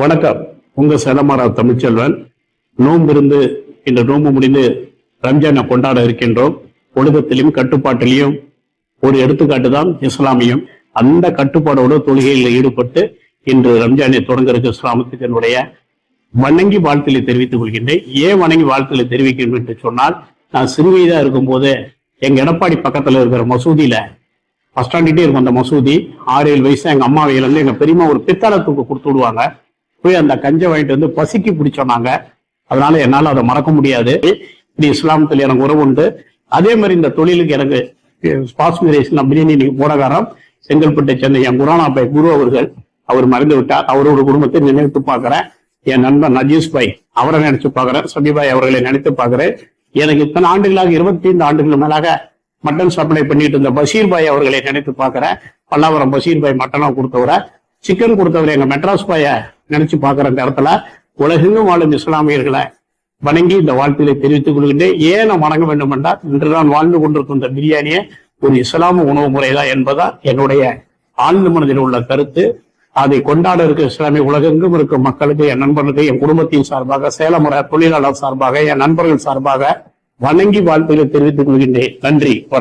வணக்கம். உங்க சேலமாரா தமிழ்ச்செல்வன். நோம்பிருந்து இந்த நோம்பு முடிந்து ரம்ஜானை கொண்டாட இருக்கின்றோம். ஒழுக்கத்திலும் கட்டுப்பாட்டிலையும் ஒரு எடுத்துக்காட்டு தான் இஸ்லாமியம். அந்த கட்டுப்பாடோடு தொழுகையில் ஈடுபட்டு இன்று ரம்ஜானை தொடங்க இருக்க இஸ்லாமத்துக்கு என்னுடைய வணங்கி வாழ்த்துக்களை தெரிவித்துக் கொள்கின்றேன். ஏன் வணங்கி வாழ்த்துக்களை தெரிவிக்கணும் என்று சொன்னால், நான் சிறு வயதா இருக்கும் போது எங்க எடப்பாடி பக்கத்துல இருக்கிற மசூதியில பஸ் ஸ்டாண்டிட்டே இருக்கும். அந்த மசூதி 6-7 வயசா எங்க அம்மா வயலேருந்து எங்க பெரியமா ஒரு பித்தளை தூக்கு கொடுத்து விடுவாங்க. போய் அந்த கஞ்சை வாங்கிட்டு வந்து பசிக்கு பிடிச்சோன்னாங்க. அதனால என்னால அதை மறக்க முடியாது. இப்படி இஸ்லாமத்தில் எனக்கு உறவு உண்டு. அதே மாதிரி இந்த தொழிலுக்கு எனக்கு பிரியாணி போடகாரம் செங்கல்பட்டை சேர்ந்த என் குரானா குரு அவர்கள், அவர் மறைந்து விட்டார். அவரோட குடும்பத்தை நினைத்து பார்க்கிறேன். என் நண்பர் நஜீஸ் பாய், அவரை நினைச்சு பார்க்கிறேன். சபிபாய் அவர்களை நினைத்து பார்க்கிறேன். எனக்கு இத்தனை ஆண்டுகளாக 25 ஆண்டுகள் மேலாக மட்டன் சப்ளை பண்ணிட்டு இருந்த பஷீர் பாய் அவர்களை நினைத்து பார்க்கிறேன். பல்லாவரம் பஷீர் பாய் மட்டனா கொடுத்தவரை, சிக்கன் கொடுத்தவரை எங்க மெட்ராஸ் பாய நினைச்சு பார்க்கிற இந்த இடத்துல உலகெங்கும் வாழும் இஸ்லாமியர்களை வணங்கி இந்த வாழ்த்துக்களை தெரிவித்துக் கொள்கின்றேன். ஏன் நான் வணங்க வேண்டும் என்றால், இன்று நான் வாழ்ந்து கொண்டிருக்கும் இந்த பிரியாணியை ஒரு இஸ்லாம உணவு முறைதான் என்பதா என்னுடைய ஆழ்ந்த மனதில் உள்ள கருத்து. அதை கொண்டாட இருக்க இஸ்லாமிய உலகெங்கும் இருக்கும் மக்களுக்கு, என் நண்பர்களுக்கு, என் குடும்பத்தின் சார்பாக, சேலமுறை தொழிலாளர் சார்பாக, என் நண்பர்கள் சார்பாக வணங்கி வாழ்த்துக்களை தெரிவித்துக் கொள்கின்றேன். நன்றி.